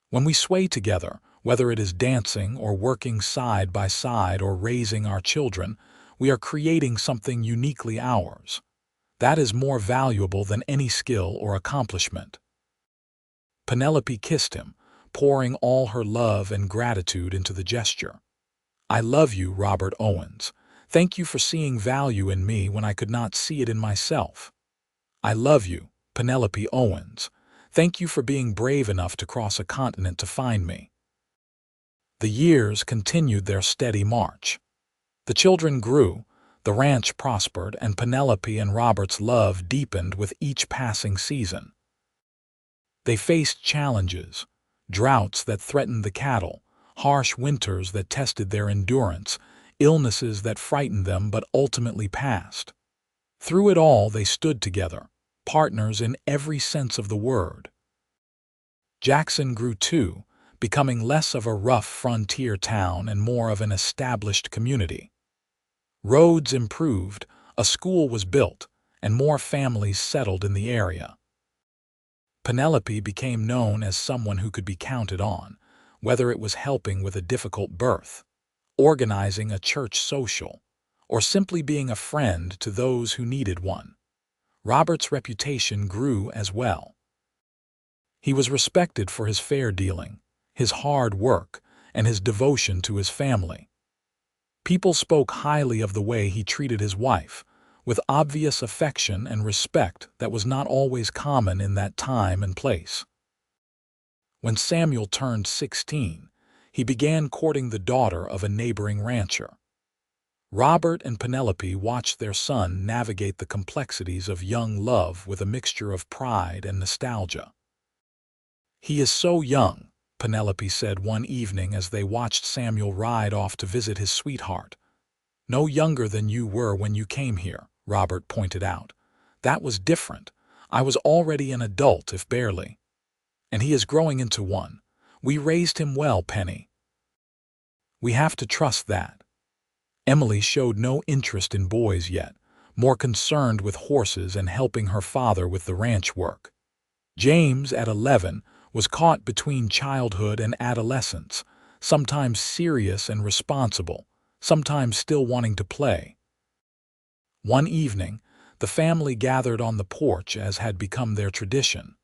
When we sway together, whether it is dancing or working side by side or raising our children, we are creating something uniquely ours. That is more valuable than any skill or accomplishment." Penelope kissed him, pouring all her love and gratitude into the gesture. "I love you, Robert Owens. Thank you for seeing value in me when I could not see it in myself. I love you, Penelope Owens. Thank you for being brave enough to cross a continent to find me." The years continued their steady march. The children grew, the ranch prospered, and Penelope and Robert's love deepened with each passing season. They faced challenges, droughts that threatened the cattle, harsh winters that tested their endurance, illnesses that frightened them but ultimately passed. Through it all, they stood together, partners in every sense of the word. Jackson grew too, becoming less of a rough frontier town and more of an established community. Roads improved, a school was built, and more families settled in the area. Penelope became known as someone who could be counted on, whether it was helping with a difficult birth, organizing a church social, or simply being a friend to those who needed one. Robert's reputation grew as well. He was respected for his fair dealing, his hard work, and his devotion to his family. People spoke highly of the way he treated his wife, with obvious affection and respect that was not always common in that time and place. When Samuel turned 16, he began courting the daughter of a neighboring rancher. Robert and Penelope watched their son navigate the complexities of young love with a mixture of pride and nostalgia. "He is so young," Penelope said one evening as they watched Samuel ride off to visit his sweetheart. "No younger than you were when you came here," Robert pointed out. "That was different. I was already an adult, if barely. And he is growing into one. We raised him well, Penny. We have to trust that." Emily showed no interest in boys yet, more concerned with horses and helping her father with the ranch work. James, at 11, was caught between childhood and adolescence, sometimes serious and responsible, sometimes still wanting to play. One evening, the family gathered on the porch as had become their tradition.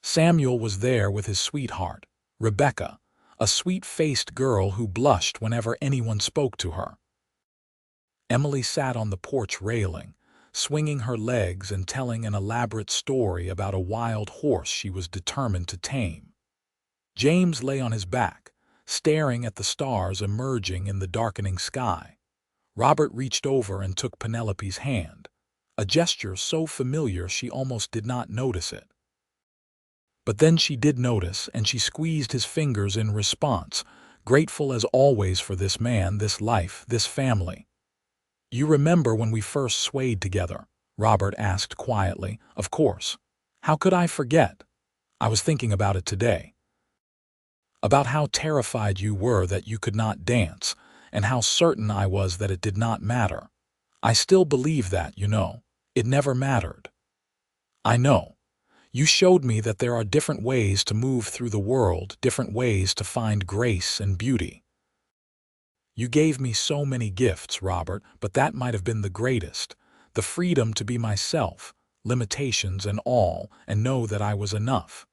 Samuel was there with his sweetheart, Rebecca, a sweet-faced girl who blushed whenever anyone spoke to her. Emily sat on the porch railing, swinging her legs and telling an elaborate story about a wild horse she was determined to tame. James lay on his back, staring at the stars emerging in the darkening sky. Robert reached over and took Penelope's hand, a gesture so familiar she almost did not notice it. But then she did notice, and she squeezed his fingers in response, grateful as always for this man, this life, this family. "You remember when we first swayed together?" Robert asked quietly. "Of course. How could I forget? I was thinking about it today. About how terrified you were that you could not dance, and how certain I was that it did not matter. I still believe that, you know. It never mattered. I know. You showed me that there are different ways to move through the world, different ways to find grace and beauty. You gave me so many gifts, Robert, but that might have been the greatest. The freedom to be myself, limitations and all, and know that I was enough.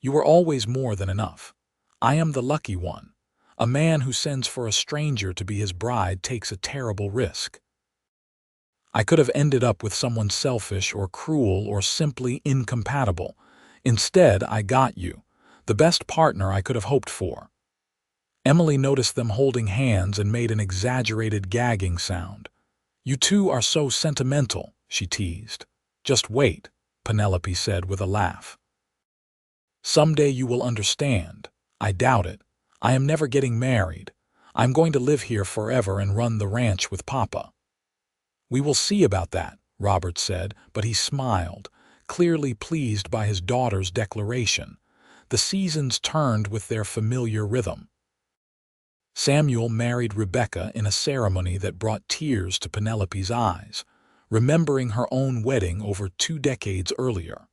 You were always more than enough. I am the lucky one. A man who sends for a stranger to be his bride takes a terrible risk. I could have ended up with someone selfish or cruel or simply incompatible. Instead, I got you, the best partner I could have hoped for." Emily noticed them holding hands and made an exaggerated gagging sound. "You two are so sentimental," she teased. "Just wait," Penelope said with a laugh. "Someday you will understand. I doubt it. I am never getting married. I'm going to live here forever and run the ranch with Papa." "We will see about that," Robert said, but he smiled, clearly pleased by his daughter's declaration. The seasons turned with their familiar rhythm. Samuel married Rebecca in a ceremony that brought tears to Penelope's eyes, remembering her own wedding over 2 decades earlier.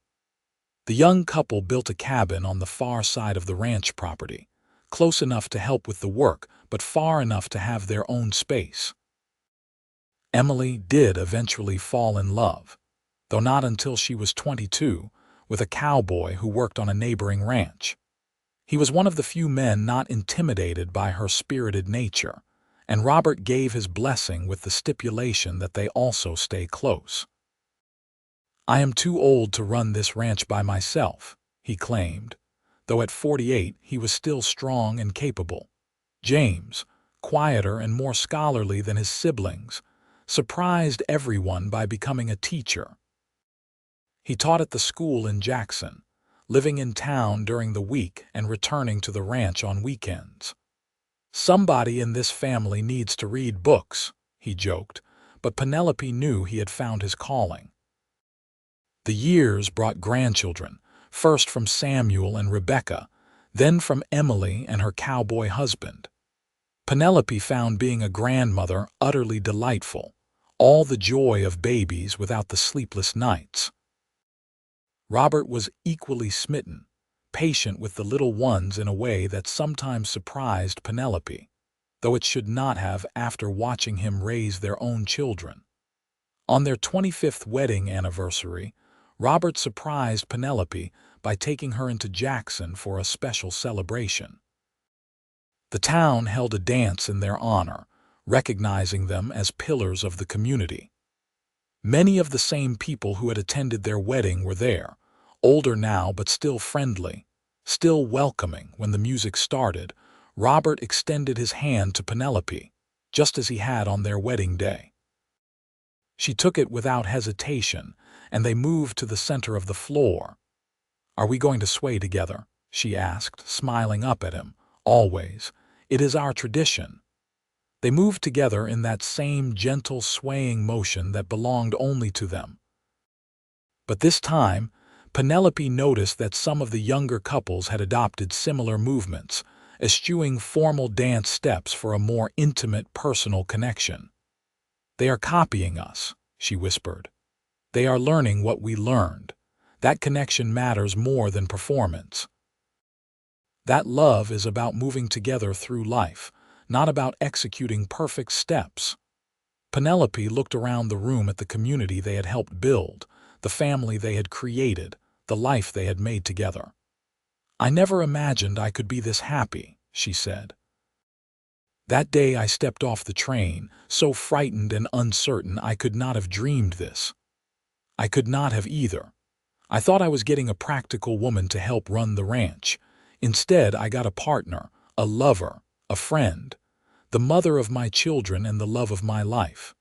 The young couple built a cabin on the far side of the ranch property, close enough to help with the work, but far enough to have their own space. Emily did eventually fall in love, though not until she was 22, with a cowboy who worked on a neighboring ranch. He was one of the few men not intimidated by her spirited nature, and Robert gave his blessing with the stipulation that they also stay close. "I am too old to run this ranch by myself," he claimed, though at 48 he was still strong and capable. James, quieter and more scholarly than his siblings, surprised everyone by becoming a teacher. He taught at the school in Jackson, living in town during the week and returning to the ranch on weekends. "Somebody in this family needs to read books," he joked, but Penelope knew he had found his calling. The years brought grandchildren, first from Samuel and Rebecca, then from Emily and her cowboy husband. Penelope found being a grandmother utterly delightful, all the joy of babies without the sleepless nights. Robert was equally smitten, patient with the little ones in a way that sometimes surprised Penelope, though it should not have after watching him raise their own children. On their 25th wedding anniversary, Robert surprised Penelope by taking her into Jackson for a special celebration. The town held a dance in their honor, recognizing them as pillars of the community. Many of the same people who had attended their wedding were there, older now but still friendly, still welcoming. When the music started, Robert extended his hand to Penelope, just as he had on their wedding day. She took it without hesitation, and they moved to the center of the floor. "Are we going to sway together?" she asked, smiling up at him. "Always. It is our tradition." They moved together in that same gentle swaying motion that belonged only to them. But this time, Penelope noticed that some of the younger couples had adopted similar movements, eschewing formal dance steps for a more intimate, personal connection. "They are copying us," she whispered. "They are learning what we learned. That connection matters more than performance. That love is about moving together through life, not about executing perfect steps." Penelope looked around the room at the community they had helped build, the family they had created, the life they had made together. "I never imagined I could be this happy," she said. "That day I stepped off the train, so frightened and uncertain I could not have dreamed this. I could not have either. I thought I was getting a practical woman to help run the ranch. Instead, I got a partner, a lover, a friend, the mother of my children and the love of my life.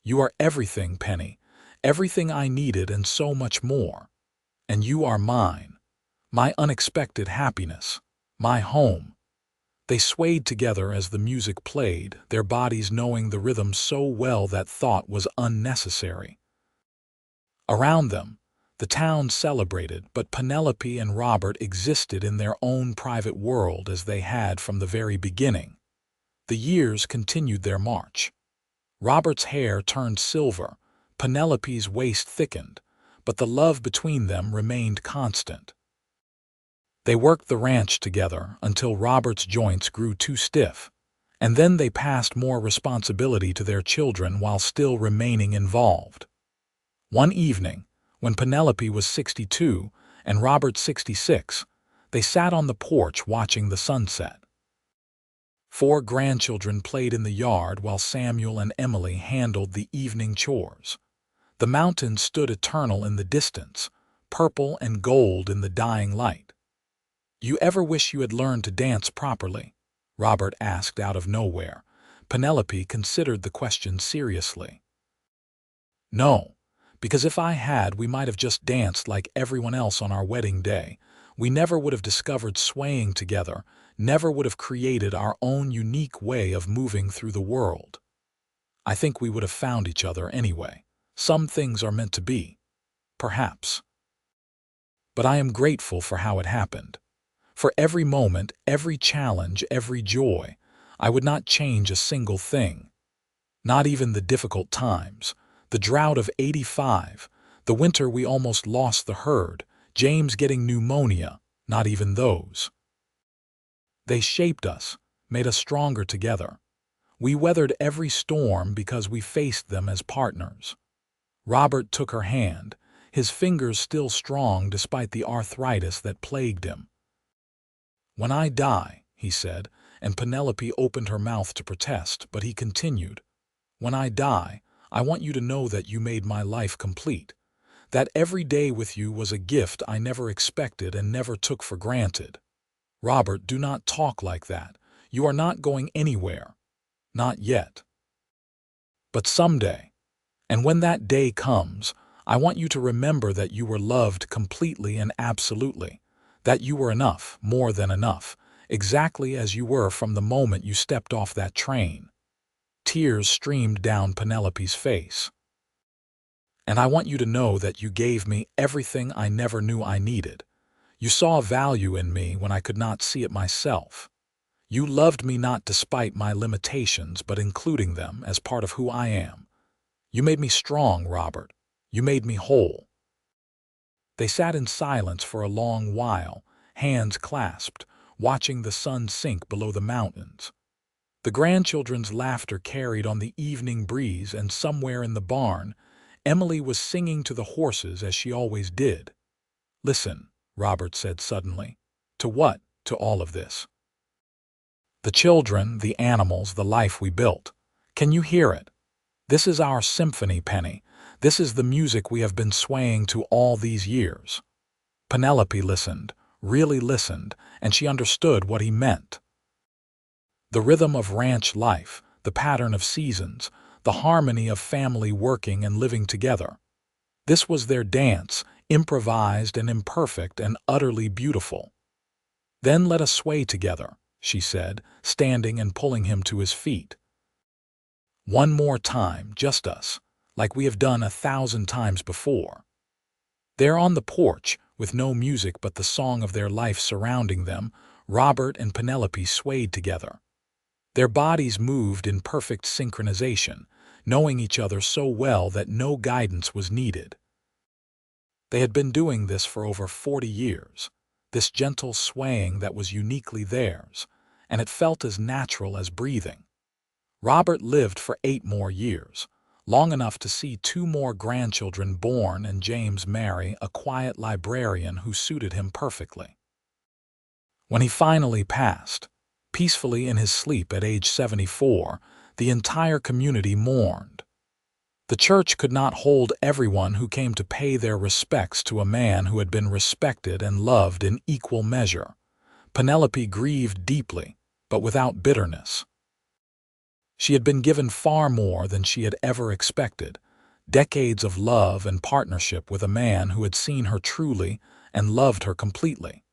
You are everything, Penny, everything I needed and so much more. And you are mine." my unexpected happiness, my home. They swayed together as the music played, their bodies knowing the rhythm so well that thought was unnecessary. Around them, the town celebrated, but Penelope and Robert existed in their own private world as they had from the very beginning. The years continued their march. Robert's hair turned silver, Penelope's waist thickened, but the love between them remained constant. They worked the ranch together until Robert's joints grew too stiff, and then they passed more responsibility to their children while still remaining involved. One evening, when Penelope was 62 and Robert 66, they sat on the porch watching the sunset. 4 grandchildren played in the yard while Samuel and Emily handled the evening chores. The mountains stood eternal in the distance, purple and gold in the dying light. "You ever wish you had learned to dance properly?" Robert asked out of nowhere. Penelope considered the question seriously. "No, because if I had, we might have just danced like everyone else on our wedding day. We never would have discovered swaying together, never would have created our own unique way of moving through the world. I think we would have found each other anyway. Some things are meant to be. Perhaps. But I am grateful for how it happened. For every moment, every challenge, every joy, I would not change a single thing. Not even the difficult times, the drought of '85, the winter we almost lost the herd, James getting pneumonia, not even those. They shaped us, made us stronger together. We weathered every storm because we faced them as partners." Robert took her hand, his fingers still strong despite the arthritis that plagued him. "When I die," he said, and Penelope opened her mouth to protest, but he continued, "When I die, I want you to know that you made my life complete, that every day with you was a gift I never expected and never took for granted. Robert, do not talk like that. You are not going anywhere. Not yet. But someday, and when that day comes, I want you to remember that you were loved completely and absolutely, that you were enough, more than enough, exactly as you were from the moment you stepped off that train." Tears streamed down Penelope's face. "And I want you to know that you gave me everything I never knew I needed. You saw value in me when I could not see it myself. You loved me not despite my limitations, but including them as part of who I am. You made me strong, Robert. You made me whole." They sat in silence for a long while, hands clasped, watching the sun sink below the mountains. The grandchildren's laughter carried on the evening breeze, and somewhere in the barn, Emily was singing to the horses as she always did. "Listen," Robert said suddenly. "To what? To all of this. The children, the animals, the life we built. Can you hear it? This is our symphony, Penny. This is the music we have been swaying to all these years." Penelope listened, really listened, and she understood what he meant. The rhythm of ranch life, the pattern of seasons, the harmony of family working and living together. This was their dance, improvised and imperfect and utterly beautiful. "Then let us sway together," she said, standing and pulling him to his feet. "One more time, just us, like we have done 1,000 times before." There on the porch, with no music but the song of their life surrounding them, Robert and Penelope swayed together. Their bodies moved in perfect synchronization, knowing each other so well that no guidance was needed. They had been doing this for over 40 years, this gentle swaying that was uniquely theirs, and it felt as natural as breathing. Robert lived for 8 more years, long enough to see 2 more grandchildren born and James marry a quiet librarian who suited him perfectly. When he finally passed, peacefully in his sleep at age 74, the entire community mourned. The church could not hold everyone who came to pay their respects to a man who had been respected and loved in equal measure. Penelope grieved deeply, but without bitterness. She had been given far more than she had ever expected, decades of love and partnership with a man who had seen her truly and loved her completely.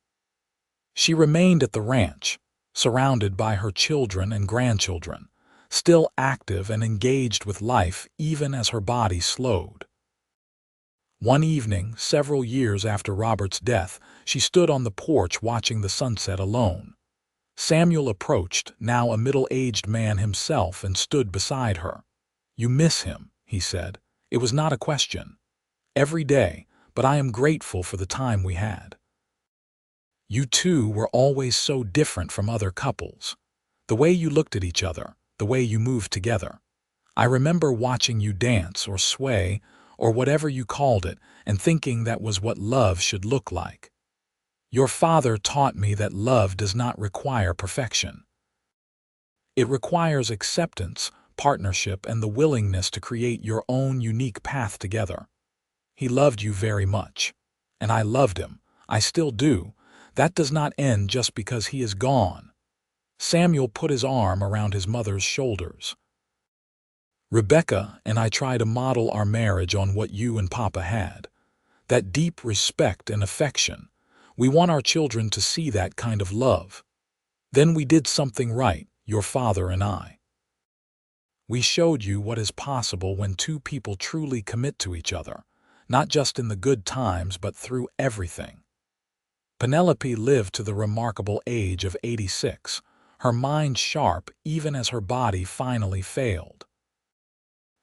She remained at the ranch, surrounded by her children and grandchildren, still active and engaged with life even as her body slowed. One evening, several years after Robert's death, she stood on the porch watching the sunset alone. Samuel approached, now a middle-aged man himself, and stood beside her. "You miss him," he said. "It was not a question. Every day, but I am grateful for the time we had. You two were always so different from other couples. The way you looked at each other, the way you moved together. I remember watching you dance or sway, or whatever you called it, and thinking that was what love should look like. Your father taught me that love does not require perfection. It requires acceptance, partnership, and the willingness to create your own unique path together. He loved you very much. And I loved him. I still do. That does not end just because he is gone." Samuel put his arm around his mother's shoulders. "Rebecca and I try to model our marriage on what you and Papa had. That deep respect and affection. We want our children to see that kind of love. Then we did something right, your father and I. We showed you what is possible when two people truly commit to each other, not just in the good times but through everything." Penelope lived to the remarkable age of 86, her mind sharp even as her body finally failed.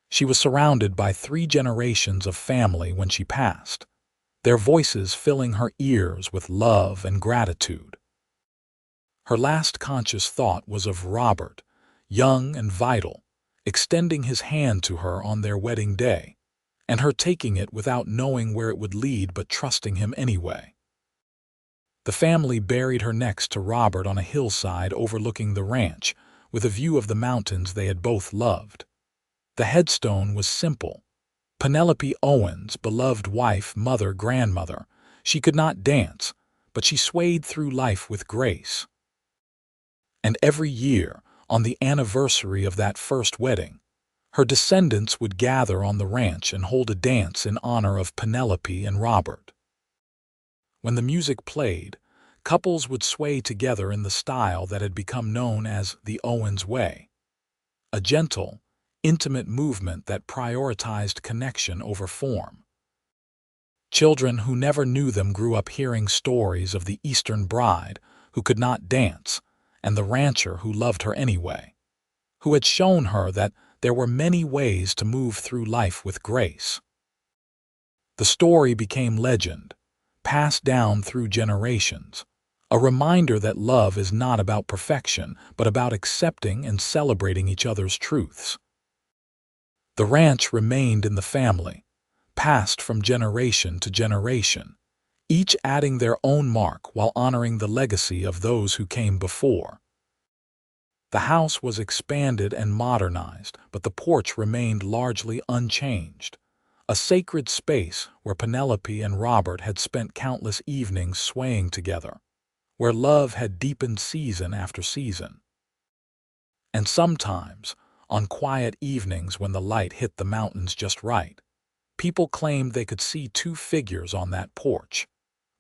She was surrounded by 3 generations of family when she passed, their voices filling her ears with love and gratitude. Her last conscious thought was of Robert, young and vital, extending his hand to her on their wedding day, and her taking it without knowing where it would lead but trusting him anyway. The family buried her next to Robert on a hillside overlooking the ranch, with a view of the mountains they had both loved. The headstone was simple. Penelope Owens, beloved wife, mother, grandmother. She could not dance, but she swayed through life with grace. And every year, on the anniversary of that first wedding, her descendants would gather on the ranch and hold a dance in honor of Penelope and Robert. When the music played, couples would sway together in the style that had become known as the Owens Way, a gentle, intimate movement that prioritized connection over form. Children who never knew them grew up hearing stories of the Eastern bride who could not dance and the rancher who loved her anyway, who had shown her that there were many ways to move through life with grace. The story became legend, passed down through generations, a reminder that love is not about perfection, but about accepting and celebrating each other's truths. The ranch remained in the family, passed from generation to generation, each adding their own mark while honoring the legacy of those who came before. The house was expanded and modernized, but the porch remained largely unchanged, a sacred space where Penelope and Robert had spent countless evenings swaying together, where love had deepened season after season. And sometimes, on quiet evenings when the light hit the mountains just right, people claimed they could see 2 figures on that porch,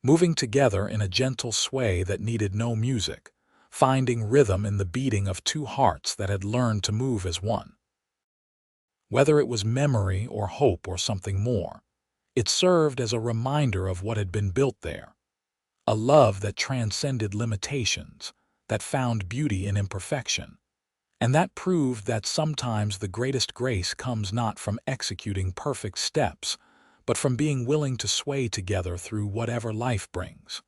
moving together in a gentle sway that needed no music, finding rhythm in the beating of 2 hearts that had learned to move as one. Whether it was memory or hope or something more, it served as a reminder of what had been built there, a love that transcended limitations, that found beauty in imperfection, and that proved that sometimes the greatest grace comes not from executing perfect steps, but from being willing to sway together through whatever life brings.